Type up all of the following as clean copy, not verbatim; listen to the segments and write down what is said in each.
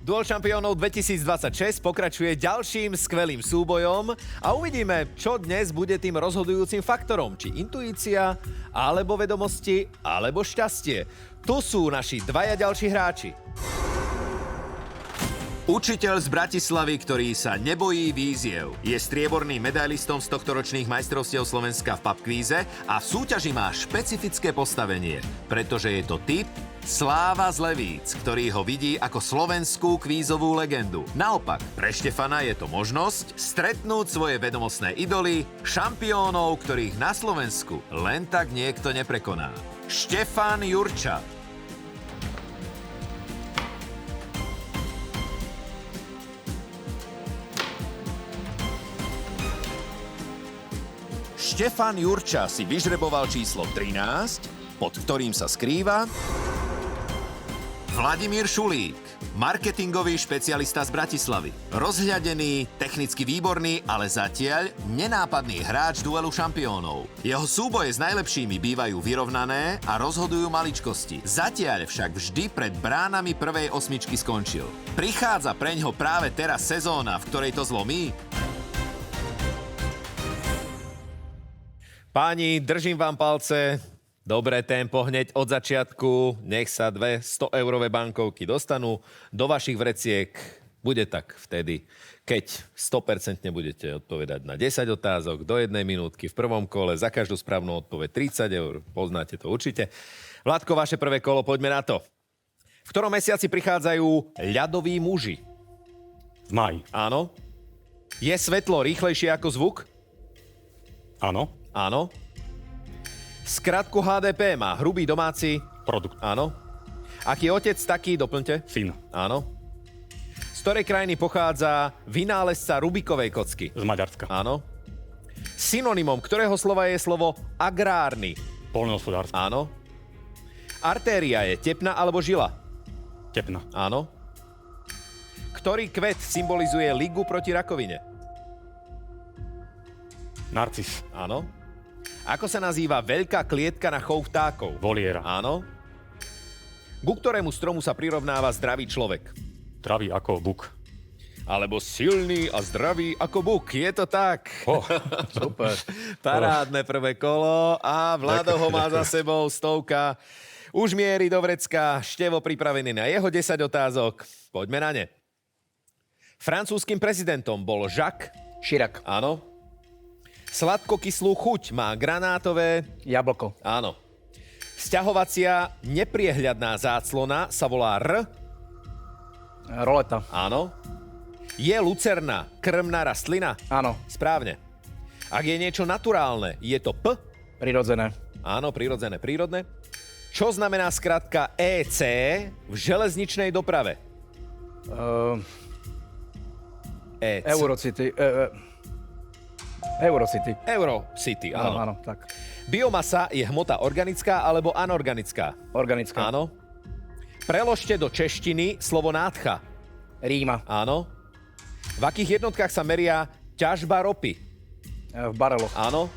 Duel šampiónov 2026 pokračuje ďalším skvelým súbojom a uvidíme, čo dnes bude tým rozhodujúcim faktorom. Či intuícia, alebo vedomosti, alebo šťastie. Tu sú naši dvaja ďalší hráči. Učiteľ z Bratislavy, ktorý sa nebojí výziev. Je strieborným medailistom z tohtoročných majstrovstiev Slovenska v pubkvíze a v súťaži má špecifické postavenie, pretože je to typ Sláva z Levíc, ktorý ho vidí ako slovenskú kvízovú legendu. Naopak, pre Štefana je to možnosť stretnúť svoje vedomostné idoly, šampiónov, ktorých na Slovensku len tak niekto neprekoná. Štefan Jurča. Štefan Jurča si vyžreboval číslo 13, pod ktorým sa skrýva Vladimír Šulík, marketingový špecialista z Bratislavy. Rozhľadený, technicky výborný, ale zatiaľ nenápadný hráč duelu šampiónov. Jeho súboje s najlepšími bývajú vyrovnané a rozhodujú maličkosti. Zatiaľ však vždy pred bránami prvej osmičky skončil. Prichádza preňho práve teraz sezóna, v ktorej to zlomí? Páni, držím vám palce. Dobré tempo hneď od začiatku. Nech sa 2 100-eurové bankovky dostanú do vašich vreciek. Bude tak vtedy, keď 100% budete odpovedať na 10 otázok do 1 minútky v prvom kole. Za každú správnu odpoveď 30 eur. Poznáte to určite. Vládko, vaše prvé kolo, poďme na to. V ktorom mesiaci prichádzajú ľadoví muži? V máji. Áno. Je svetlo rýchlejšie ako zvuk? Áno. Áno. Skratku HDP má hrubý domáci... Produkt. Áno. Aký otec, taký, doplňte? Syn. Áno. Z ktorej krajiny pochádza vynálezca Rubikovej kocky? Z Maďarska. Áno. Synonymom ktorého slova je slovo agrárny? Poľnohospodárska. Áno. Artéria je tepna alebo žila? Tepna. Áno. Ktorý kvet symbolizuje ligu proti rakovine? Narcis. Áno. Ako sa nazýva veľká klietka na chov vtákov? Voliera. Áno. Ku ktorému stromu sa prirovnáva zdravý človek? Travý ako buk. Alebo silný a zdravý ako buk. Je to tak? Super. Parádne prvé kolo a Vlado ho má za sebou, 100. Už mierí do vrecka, Števo pripravený na jeho 10 otázok. Poďme na ne. Francúzskym prezidentom bol Jacques Chirac. Áno. Sladkokyslú chuť má granátové... Jablko. Áno. Sťahovacia nepriehľadná záclona sa volá Roleta. Áno. Je lucerna krmná rastlina? Áno. Správne. Ak je niečo naturálne, je to Prirodzené. Áno, prirodzené, prírodné. Čo znamená skratka EC v železničnej doprave? EC. Eurocity. Eurocity. Eurocity, áno. Áno, tak. Biomasa je hmota organická alebo anorganická? Organická. Áno. Preložte do češtiny slovo nádcha. Ríma. Áno. V akých jednotkách sa meria ťažba ropy? V bareloch. Áno.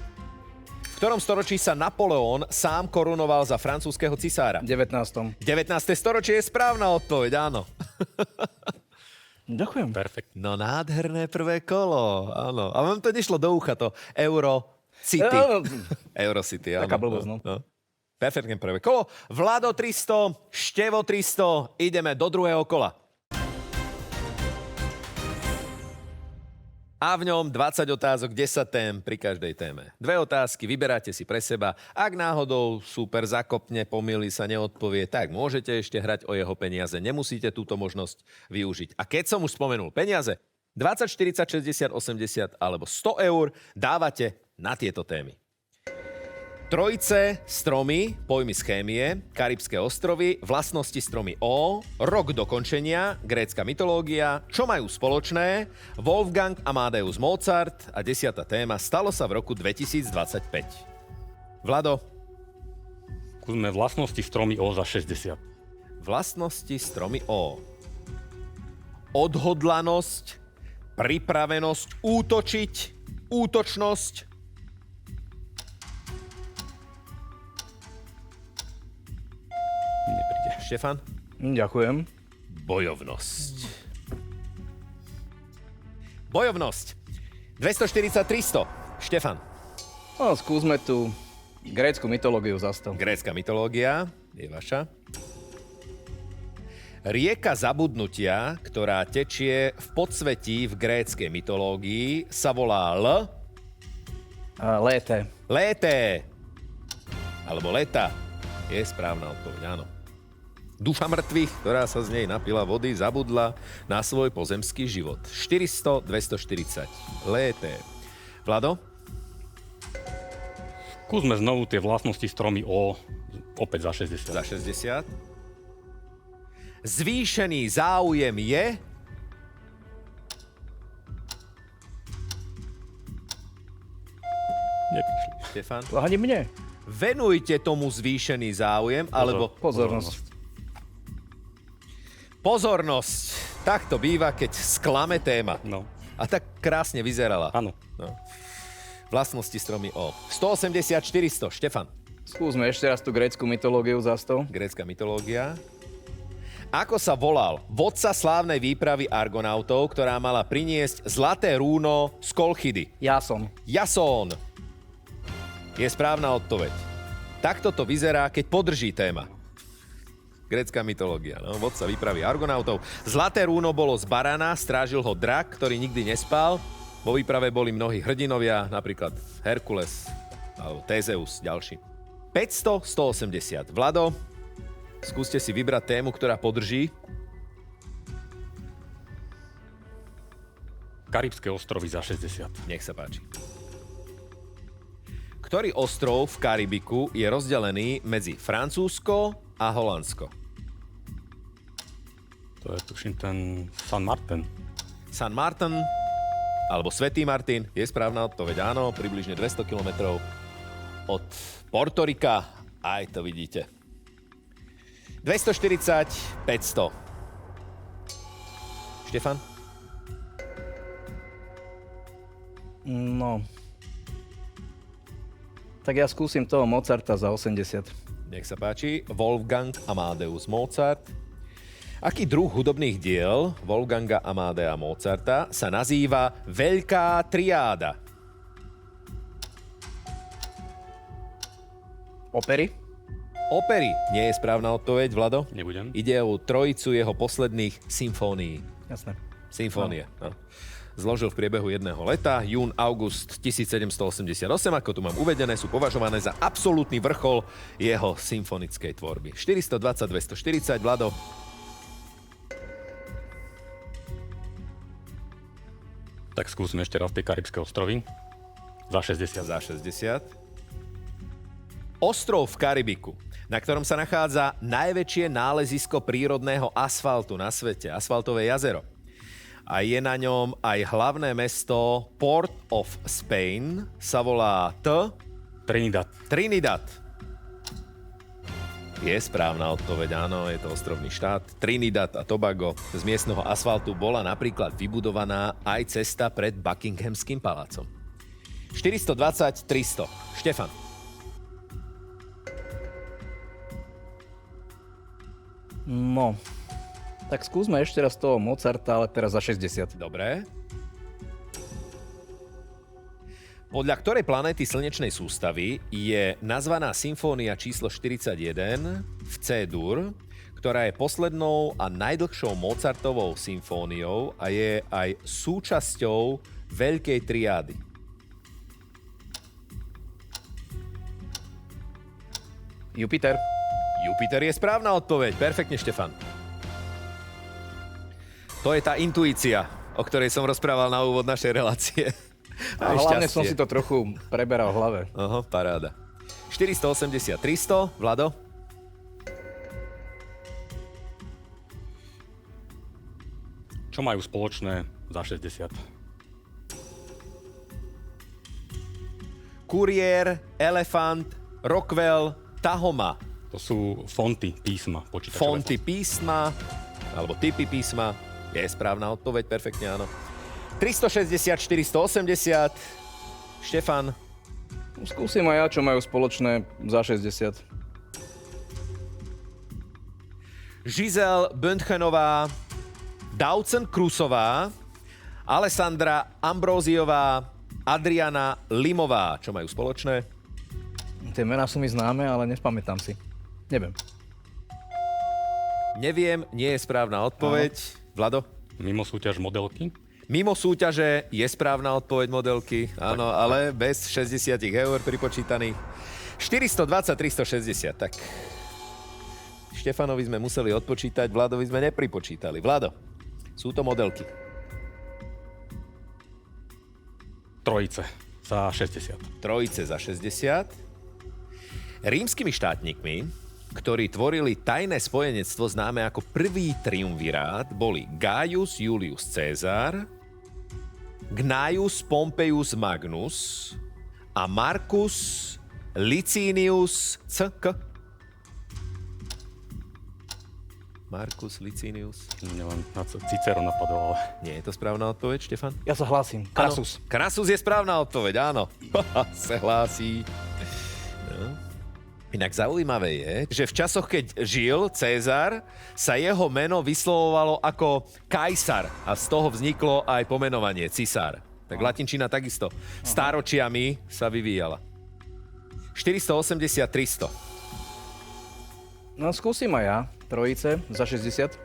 V ktorom storočí sa Napoleon sám korunoval za francúzskeho cisára? 19. 19. storočie je správna odpoveď, áno. Ďakujem. Perfekt. No nádherné prvé kolo, áno. A vám to nešlo do ucha, to Eurocity. Eurocity, áno. Taká blbosť, no. Perfektné prvé kolo. Vlado 300, Števo 300, ideme do druhého kola. A v ňom 20 otázok, 10 tém pri každej téme. 2 otázky, vyberáte si pre seba. Ak náhodou súper zakopne, pomýli sa, neodpovie, tak môžete ešte hrať o jeho peniaze. Nemusíte túto možnosť využiť. A keď som už spomenul peniaze, 20, 40, 60, 80 alebo 100 eur dávate na tieto témy. Trojice, stromy, pojmy z chémie, Karibské ostrovy, vlastnosti stromy O, rok dokončenia, grécka mytológia, čo majú spoločné, Wolfgang Amadeus Mozart a 10. téma stalo sa v roku 2025. Vlado. Skúsme vlastnosti stromy O za 60. Vlastnosti stromy O. Odhodlanosť, pripravenosť útočiť, útočnosť, Nepríde. Štefan? Ďakujem. Bojovnosť. Bojovnosť. 240-300. Štefan. No, skúsme tu grécku mytológiu zastav. Grécka mytológia je vaša. Rieka zabudnutia, ktorá tečie v podsvetí v gréckej mytológii, sa volá Léte. Lété. Alebo Leta. Je správna odpoveď, áno. Duša mŕtvych, ktorá sa z nej napila vody, zabudla na svoj pozemský život. 400-240. Lété. Vlado? Skúsme znovu tie vlastnosti stromy O, opäť za 60. Za 60. Zvýšený záujem je... Neprišli. Štefan? To ani mne. Venujte tomu zvýšený záujem, alebo... Pozornosť. Pozornosť. Tak to býva, keď sklame téma. No, A tak krásne vyzerala. áno. No. Vlastnosti stromy O. 180-400. Štefan. Skúsme ešte raz tú grécku mytológiu zastav. Grécka mytológia. Ako sa volal vodca slávnej výpravy argonautov, ktorá mala priniesť zlaté rúno z Kolchidy? Jason. Jasón. Je správna odpoveď. Takto to vyzerá, keď podrží téma. Grécka mytológia. No, vodca výpravy argonautov. Zlaté rúno bolo z barana, strážil ho drak, ktorý nikdy nespal. Vo výprave boli mnohí hrdinovia, napríklad Herkules alebo Tézeus, ďalší. 500-180. Vlado, skúste si vybrať tému, ktorá podrží. Karibské ostrovy za 60. Nech sa páči. Ktorý ostrov v Karibiku je rozdelený medzi Francúzsko a Holandsko? To je tuším ten San Martin. San Martin alebo Svätý Martin je správna odpoveď. Áno, približne 200 kilometrov od Portorika. Aj to vidíte. 240, 500. Štefan? No. Tak ja skúsim toho Mozarta za 80. Nech sa páči. Wolfgang Amadeus Mozart. Aký druh hudobných diel Wolfganga Amadea Mozarta sa nazýva Veľká triáda? Opery? Opery nie je správna odpoveď, Vlado. Nebudem. Ide o trojicu jeho posledných symfónií. Jasné. Symfónie. No. Zložil v priebehu jedného leta. Jún, august 1788, ako tu mám uvedené, sú považované za absolútny vrchol jeho symfonickej tvorby. 420-240, Vlado. Tak skúsme ešte raz tie Karibské ostrovy. Za 60. Za 60. Ostrov v Karibiku, na ktorom sa nachádza najväčšie nálezisko prírodného asfaltu na svete, asfaltové jazero. A je na ňom aj hlavné mesto Port of Spain, sa volá Trinidad. Je správna odpoveď, áno, je to ostrovný štát. Trinidad a Tobago. Z miestneho asfaltu bola napríklad vybudovaná aj cesta pred Buckinghamským palácom. 420-300. Štefan. No. Tak skúsme ešte raz toho Mozarta, ale teraz za 60. Dobre. Podľa ktorej planéty slnečnej sústavy je nazvaná symfónia číslo 41 v C-dur, ktorá je poslednou a najdlhšou Mozartovou symfóniou a je aj súčasťou Veľkej triády? Jupiter. Jupiter je správna odpoveď. Perfektne, Štefan. To je tá intuícia, o ktorej som rozprával na úvod našej relácie. A hlavne som si to trochu preberal v hlave. Aha, paráda. 480-300, Vlado? Čo majú spoločné za 60? Kuriér, Elefant, Rockwell, Tahoma. To sú fonty písma počítačové. Fonty písma, alebo typy písma. Je správna odpoveď, perfektne áno. 360, 480. Štefan. Skúsim aj ja, čo majú spoločné za 60. Giselle Bündchenová, Dautzen Krusová Alessandra Ambróziová, Adriana Limová. Čo majú spoločné? Tie mená sú mi známe, ale nespamätám si. Neviem. Neviem, nie je správna odpoveď. Vlado? Mimo súťaž modelky. Mimo súťaže je správna odpoveď modelky, áno, ale bez 60 eur pripočítaných. 420, 360, tak. Štefanovi sme museli odpočítať, Vladovi sme nepripočítali. Vlado, sú to modelky. Trojice za 60. Trojice za 60. Rímskymi štátnikmi, ktorí tvorili tajné spojenectvo známe ako prvý triumvirát, boli Gaius Julius Caesar, Gnaeus Pompeius Magnus a Marcus Licinius C.K. Marcus Licinius. Neviem, na Cicero napadol, ale... Nie je to správna odpoveď, Štefan? Ja sa hlásim. Krasus. Áno, Krasus je správna odpoveď, áno. Se hlásí. No. Inak zaujímavé je, že v časoch, keď žil Cézar, sa jeho meno vyslovovalo ako Kajsar a z toho vzniklo aj pomenovanie Cisár. Tak latinčina takisto stáročiami sa vyvíjala. 480-300. No skúsim aj ja. Trojice za 60.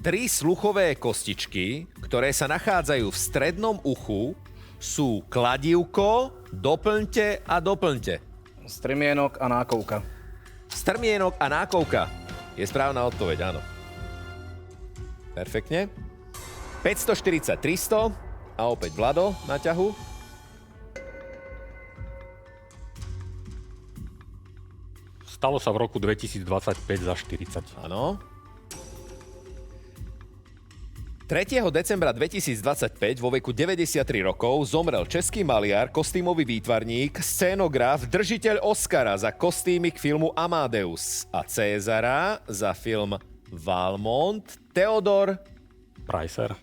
3 sluchové kostičky, ktoré sa nachádzajú v strednom uchu, sú kladívko, doplňte a doplňte. Strmienok a nákovka. Strmienok a nákovka je správna odpoveď, áno. Perfektne. 540, 300 a opäť Vlado na ťahu. Stalo sa v roku 2025 za 40. Áno. 3. decembra 2025 vo veku 93 rokov zomrel český maliar, kostýmový výtvarník, scénograf, držiteľ Oscara za kostýmy k filmu Amadeus a Cézara za film Valmont, Theodor Pricer.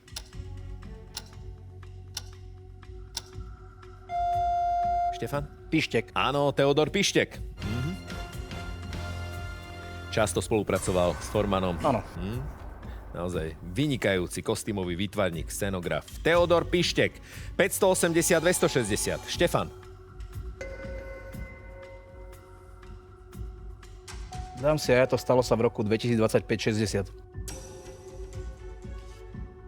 Štefan? Pištek. Áno, Theodor Pištek. Často spolupracoval s Formanom. Áno. Naozaj vynikajúci kostýmový výtvarník, scenograf. Theodor Pištek. 580, 260. Štefan. Dám si aj to, stalo sa v roku 2025-60.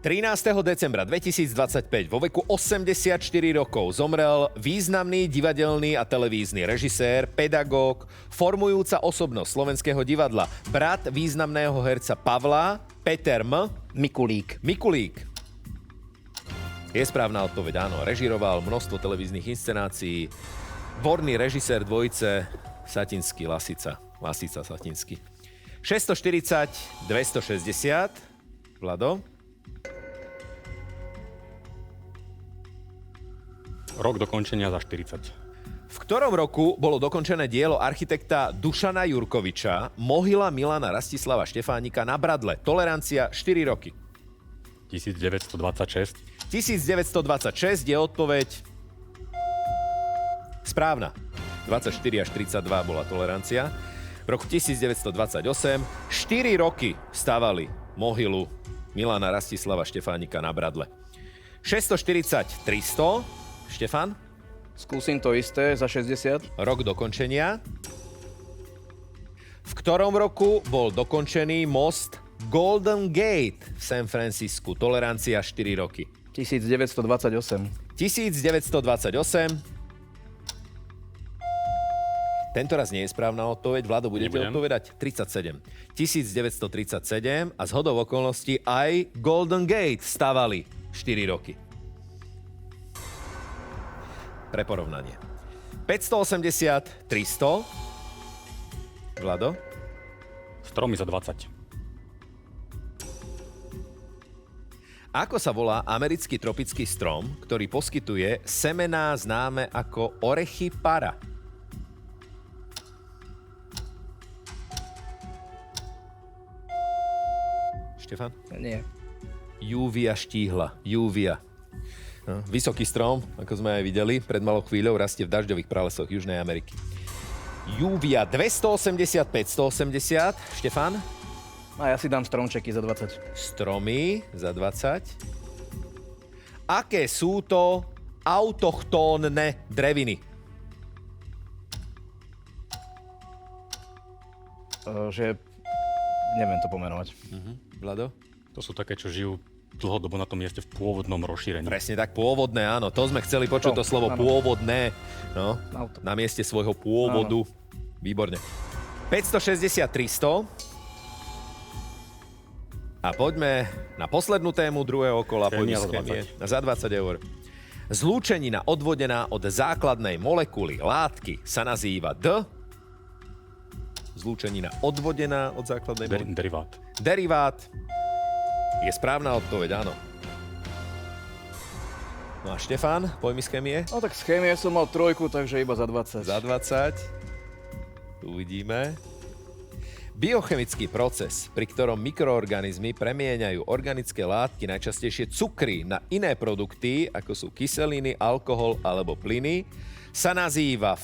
13. decembra 2025 vo veku 84 rokov zomrel významný divadelný a televízny režisér, pedagóg, formujúca osobnosť slovenského divadla, brat významného herca Pavla, Peter M. Mikulík. Mikulík. Je správna odpoveď, áno. Režiroval množstvo televíznych inscenácií. Dvorný režisér dvojice Satinský, Lasica. Lasica, Satinský. 640, 260. Vlado. Rok dokončenia za 40. V ktorom roku bolo dokončené dielo architekta Dušana Jurkoviča Mohyla Milana Rastislava Štefánika na Bradle? Tolerancia 4 roky. 1926. 1926 je odpoveď správna. 24 až 32 bola tolerancia. V roku 1928 4 roky stavali mohylu Milana Rastislava Štefánika na Bradle. 640, 300. Štefan? Skúsim to isté za 60. Rok dokončenia. V ktorom roku bol dokončený most Golden Gate v San Francisku? Tolerancia 4 roky. 1928. 1928. Tento raz nie je správna odpoveď. Vlado, budete Nebudem. odpovedať? 37. 1937 a zhodou okolností aj Golden Gate stavali 4 roky. Pre porovnanie. 580, 300. Vlado? Stromy za 20. Ako sa volá americký tropický strom, ktorý poskytuje semená známe ako orechy para? Štefan? Nie. Júvia štíhla. Júvia. No, vysoký strom, ako sme aj videli, pred malou chvíľou rastie v dažďových pralesoch Južnej Ameriky. Júvia 285, 180. Štefan? A ja si dám stromčeky za 20. Stromy za 20. Aké sú to autochtónne dreviny? Že neviem to pomenovať. Vlado? To sú také, čo žijú dlhodobo na tom mieste v pôvodnom rozšírení. Presne tak, pôvodné, áno. To sme chceli počuť, to slovo áno. pôvodné. No, Auto. na mieste svojho pôvodu. Výborne. 560, 300. A poďme na poslednú tému druhého kola. Poďme Chémia z za chémie. Za 20 eur. Zlúčenina odvodená od základnej molekuly látky sa nazýva Zlúčenina odvodená od základnej molekuly. Derivát. Derivát. Je správna odpoveď, áno. No a Štefán, poď mi z chémie. No tak z chémie som mal 3, takže iba za 20. Za 20. Uvidíme. Biochemický proces, pri ktorom mikroorganizmy premieňajú organické látky, najčastejšie cukry, na iné produkty, ako sú kyseliny, alkohol alebo plyny, sa nazýva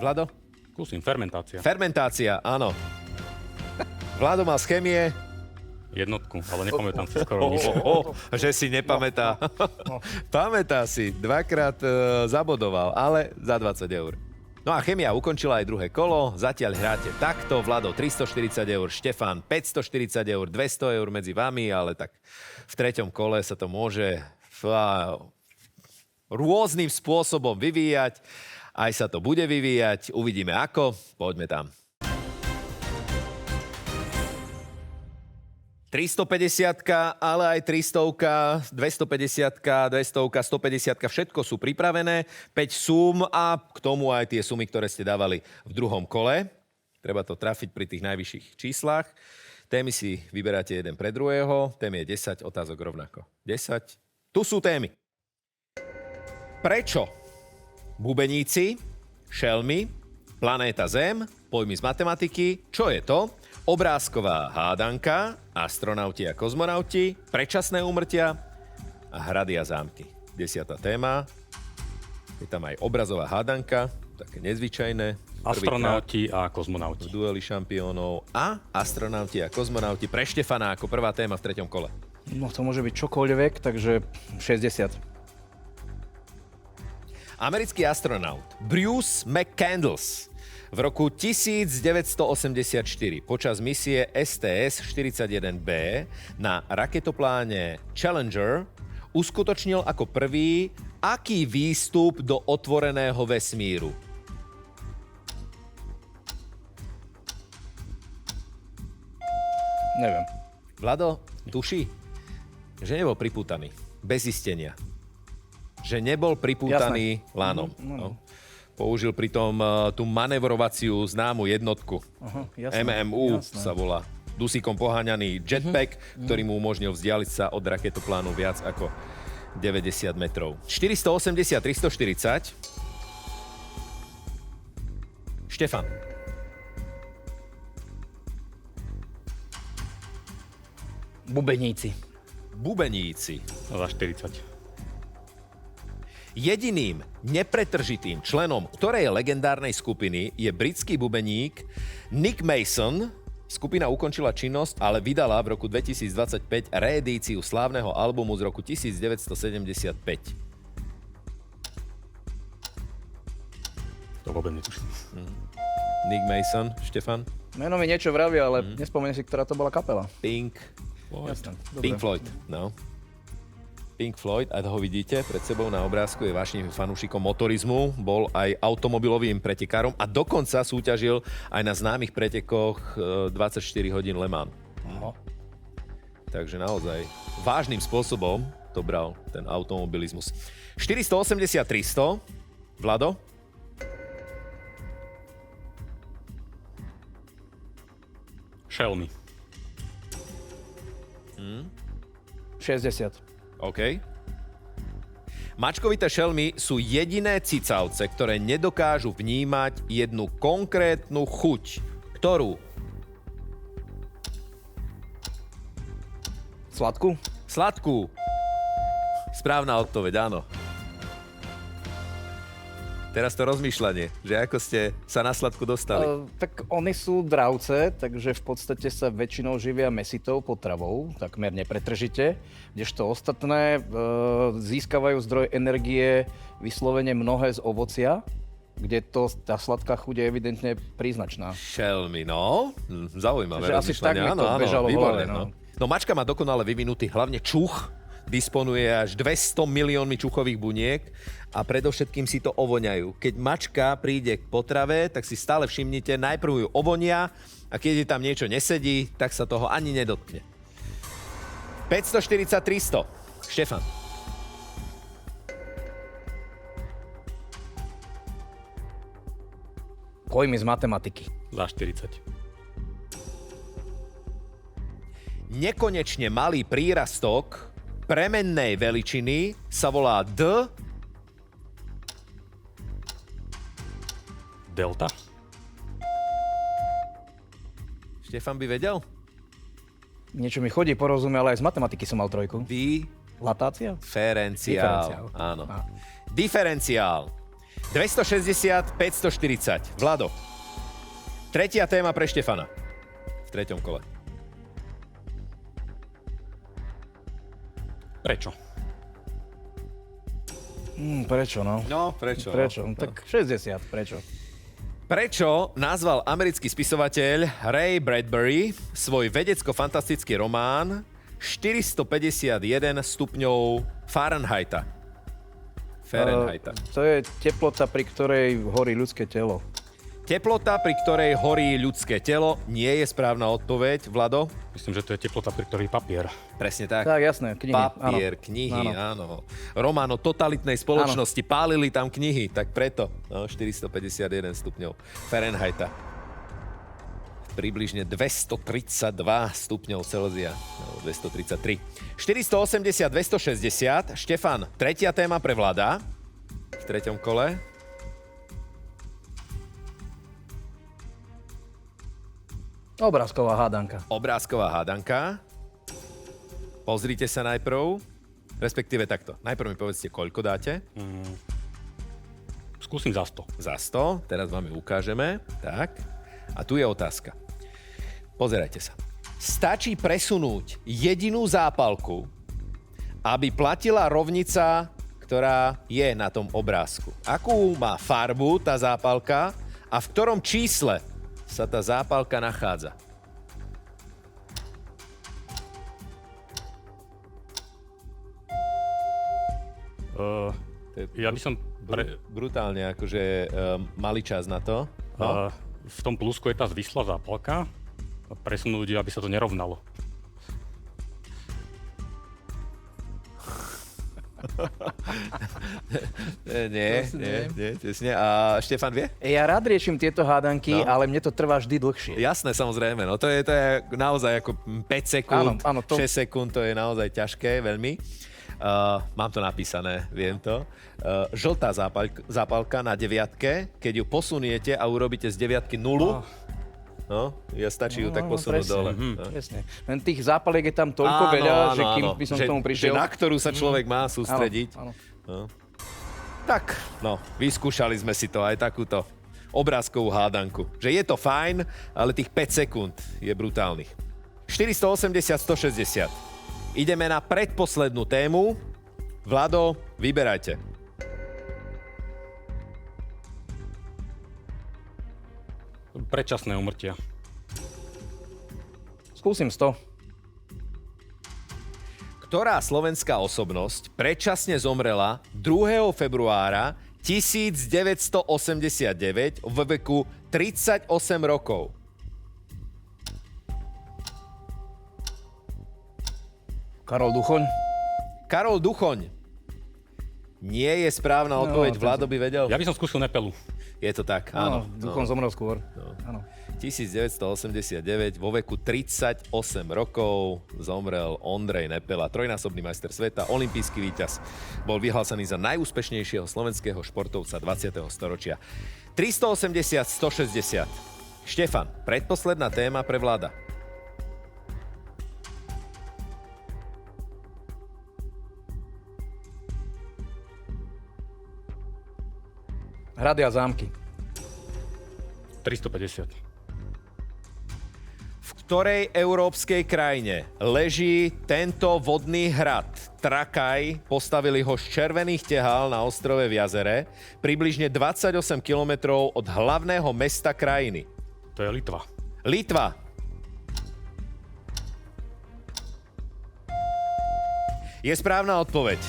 Vlado? Skúsim, fermentácia. Fermentácia, áno. Vlado mal z chémie. Jednotku, ale nepamätám si skoro nič. Že si nepamätá. Pamätá si, dvakrát zabodoval, ale za 20 eur. No a chémia ukončila aj druhé kolo, zatiaľ hráte takto, Vlado 340 eur, Štefán 540 eur, 200 eur medzi vami, ale tak v treťom kole sa to môže rôznym spôsobom vyvíjať. Aj sa to bude vyvíjať, uvidíme ako, poďme tam. 350, ale aj 300, 250, 200, 150, všetko sú pripravené. 5 súm a k tomu aj tie sumy, ktoré ste dávali v druhom kole. Treba to trafiť pri tých najvyšších číslach. Témy si vyberáte jeden pre druhého. Tém je 10, otázok rovnako. 10. Tu sú témy. Prečo bubeníci, šelmy, planéta Zem, pojmy z matematiky, čo je to? Obrázková hádanka, astronauti a kozmonauti, predčasné úmrtia a hrady a zámky. 10. téma. Je tam aj obrazová hádanka, také nezvyčajné. Astronauti a kozmonauti. Duely šampiónov a astronauti a kozmonauti pre Štefana ako prvá téma v treťom kole. No to môže byť čokoľvek, takže 60. Americký astronaut Bruce McCandless v roku 1984 počas misie STS-41B na raketopláne Challenger uskutočnil ako prvý aký výstup do otvoreného vesmíru? Neviem. Vlado, tuší, že nebol pripútaný. Bez zistenia. Že nebol pripútaný lánom. No. Použil pritom tú manevrovaciu známu jednotku. Jasné, MMU jasné. sa volá. Dusíkom poháňaný jetpack, ktorý mu umožnil vzdialiť sa od raketoplánu viac ako 90 metrov. 480, 340. Štefan. Bubeníci. Bubeníci. Za 40. Jediným nepretržitým členom ktorej legendárnej skupiny je britský bubeník Nick Mason. Skupina ukončila činnosť, ale vydala v roku 2025 reedíciu slávneho albumu z roku 1975. To vôbec netuším. Nick Mason, Štefan? Meno mi niečo vraví, ale nespomeniem si, ktorá to bola kapela. Pink Jasné, dobre. Pink Floyd, no. Pink Floyd, a ho vidíte pred sebou na obrázku, je vášnivým fanúšikom motorizmu, bol aj automobilovým pretekárom a dokonca súťažil aj na známych pretekoch 24 hodín Le Mans. Takže naozaj vážnym spôsobom to bral ten automobilizmus. 480, 300. Vlado? Šelmy. 60. OK. Mačkovité šelmy sú jediné cicavce, ktoré nedokážu vnímať jednu konkrétnu chuť. Ktorú? Sladkú? Sladkú. Správna odpoveď, áno. Teraz to rozmýšľanie, že ako ste sa na sladku dostali. Tak oni sú dravce, takže v podstate sa väčšinou živia mesitou potravou, takmer nepretržite, kdežto ostatné získavajú zdroj energie vyslovene mnohé z ovocia, kde tá sladká chuť je evidentne príznačná. Šelmy, no. Zaujímavé Takže asi tak rozmýšľanie. mi to bežalo v výborné, hlave, no. No mačka má dokonale vyvinutý hlavne čuch, disponuje až 200 miliónmi čuchových buniek a predovšetkým si to ovoňajú. Keď mačka príde k potrave, tak si stále všimnite, najprv ju ovonia a keď jej tam niečo nesedí, tak sa toho ani nedotkne. 540-300. Štefan. Pojmy z matematiky. Za 40. Nekonečne malý prírastok premennej veličiny sa volá Delta. Štefan by vedel? Niečo mi chodí po rozume, ale aj z matematiky som mal trojku. Latácia? Diferenciál. Áno. Á. Diferenciál. 260, 540. Vlado. Tretia téma pre Štefana. V treťom kole. Prečo? Prečo, no? No, prečo? Prečo? Tak 60, prečo? Prečo nazval americký spisovateľ Ray Bradbury svoj vedecko-fantastický román 451 stupňov Fahrenheita? To je teplota, pri ktorej horí ľudské telo. Teplota, pri ktorej horí ľudské telo, nie je správna odpoveď, Vlado? Myslím, že to je teplota, pri ktorej papier. Presne tak. Tak, jasné, knihy. Papier, knihy, áno. Román o totalitnej spoločnosti, pálili tam knihy, tak preto. No, 451 stupňov Fahrenheita. Približne 232 stupňov Celzia. No, 233. 480, 260. Štefan, tretia téma pre Vlada. V treťom kole. Obrázková hádanka. Obrázková hádanka. Pozrite sa najprv. Respektíve takto. Najprv mi povedzte, koľko dáte. Skúsim za 100. Za 100. Teraz vám ju ukážeme. Tak. A tu je otázka. Pozerajte sa. Stačí presunúť jedinú zápalku, aby platila rovnica, ktorá je na tom obrázku. Akú má farbu tá zápalka a v ktorom čísle sa tá zápalka nachádza? Ja by som... Brutálne, akože mali čas na to. No. V tom plusku je tá zvislá zápalka. Presunúť ju, aby sa to nerovnalo. Nie, tesne. A Štefan vie? Ja rád riešim tieto hádanky, ale mne to trvá vždy dlhšie. Jasné, samozrejme. No to je naozaj ako 5 sekúnd, Áno, 6 sekúnd, to je naozaj ťažké, veľmi. Mám to napísané, viem to. Žltá zápalka na deviatke, keď ju posuniete a urobíte z deviatky nulu, stačí ju tak posunúť presne, dole. Presne. Len tých zápaliek je tam toľko veľa, že kým by som k tomu prišiel. Že na ktorú sa človek má sústrediť. Áno. No. Tak, vyskúšali sme si to, aj takúto obrázkovú hádanku. Že je to fajn, ale tých 5 sekúnd je brutálnych. 480, 160. Ideme na predposlednú tému. Vlado, vyberajte. Predčasné úmrtia. Skúsim 100. Ktorá slovenská osobnosť predčasne zomrela 2. februára 1989 vo veku 38 rokov? Karol Duchoň. Karol Duchoň. Nie je správna odpoveď, Vlado by vedel? Ja by som skúsil Nepelu. Je to tak, áno. Duchoň zomrel skôr. Áno. 1989, vo veku 38 rokov zomrel Ondrej Nepela, trojnásobný majster sveta, olympijský víťaz. Bol vyhlásený za najúspešnejšieho slovenského športovca 20. storočia. 380, 160. Štefan, predposledná téma pre Vlada. Hrady a zámky. 350. V ktorej európskej krajine leží tento vodný hrad? Trakaj, postavili ho z červených tehál na ostrove v jazere, približne 28 kilometrov od hlavného mesta krajiny. To je Litva. Litva. Je správna odpoveď.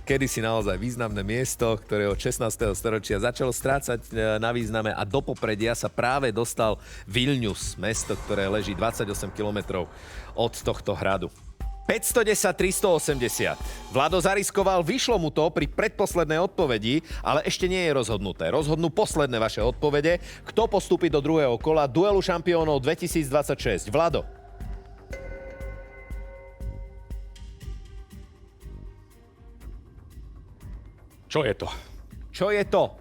Kedysi naozaj významné miesto, ktoré od 16. storočia začalo strácať na význame a do popredia sa práve dostal Vilnius, mesto, ktoré leží 28 kilometrov od tohto hradu. 510-380. Vlado zariskoval, vyšlo mu to pri predposlednej odpovedi, ale ešte nie je rozhodnuté. Rozhodnú posledné vaše odpovede. Kto postúpi do druhého kola duelu šampiónov 2026? Vlado. Čo je to? Čo je to?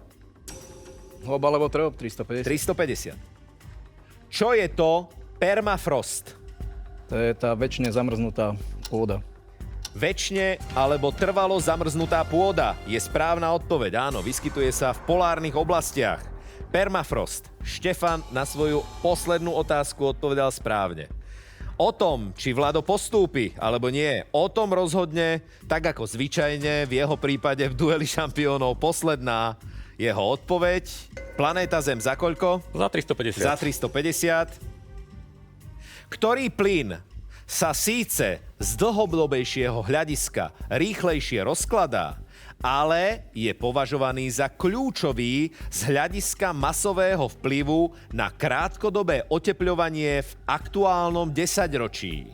Hlob alebo trop, 350. 350. Čo je to permafrost? To je tá väčšine zamrznutá pôda. Večne alebo trvalo zamrznutá pôda je správna odpoveď. Áno, vyskytuje sa v polárnych oblastiach. Permafrost. Štefan na svoju poslednú otázku odpovedal správne. O tom, či Vlado postúpi alebo nie, o tom rozhodne, tak ako zvyčajne v jeho prípade v dueli šampiónov posledná jeho odpoveď. Planéta Zem za koľko? Za 350. Za 350. Ktorý plyn sa síce z dlhodobejšieho hľadiska rýchlejšie rozkladá, ale je považovaný za kľúčový z hľadiska masového vplyvu na krátkodobé otepľovanie v aktuálnom desaťročí?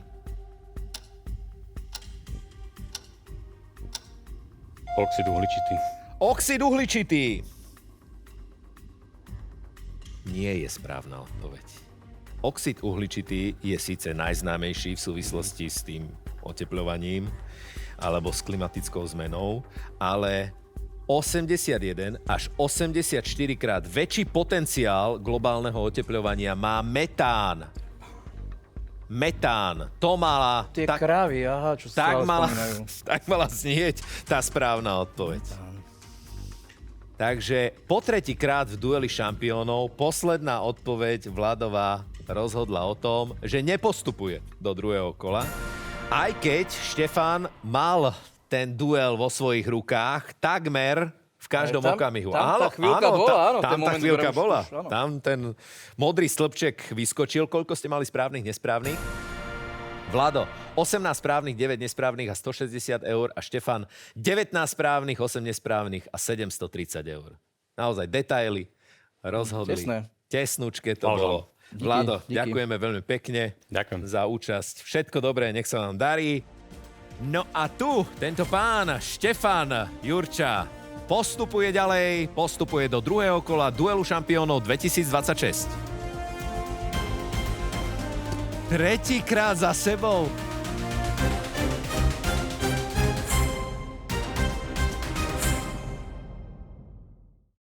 Oxid uhličitý. Oxid uhličitý. Nie je správna odpoveď. Oxid uhličitý je síce najznámejší v súvislosti s tým otepľovaním alebo s klimatickou zmenou, ale 81 až 84 krát väčší potenciál globálneho otepľovania má metán. Metán. To mala... Tie krávy, aha, čo sa spomínajú. Tak mala znieť tá správna odpoveď. Takže po tretíkrát v dueli šampiónov posledná odpoveď Vladová rozhodla o tom, že nepostupuje do druhého kola. Aj keď Štefan mal ten duel vo svojich rukách takmer v každom okamihu. Tam tá chvíľka bola, áno. Tam tá chvíľka bola. Áno. Tam ten modrý stĺpček vyskočil. Koľko ste mali správnych, nesprávnych? Vlado, 18 správnych, 9 nesprávnych a 160 eur. A Štefan, 19 správnych, 8 nesprávnych a 730 eur. Naozaj detaily rozhodli. Tesné. Tesnúčke to Blahoželám. bolo. Vlado, díky. ďakujeme veľmi pekne Ďakujem. za účasť. Všetko dobré, nech sa vám darí. No a tu tento pán Štefan Jurča postupuje ďalej, postupuje do druhého kola duelu šampiónov 2026. Tretíkrát za sebou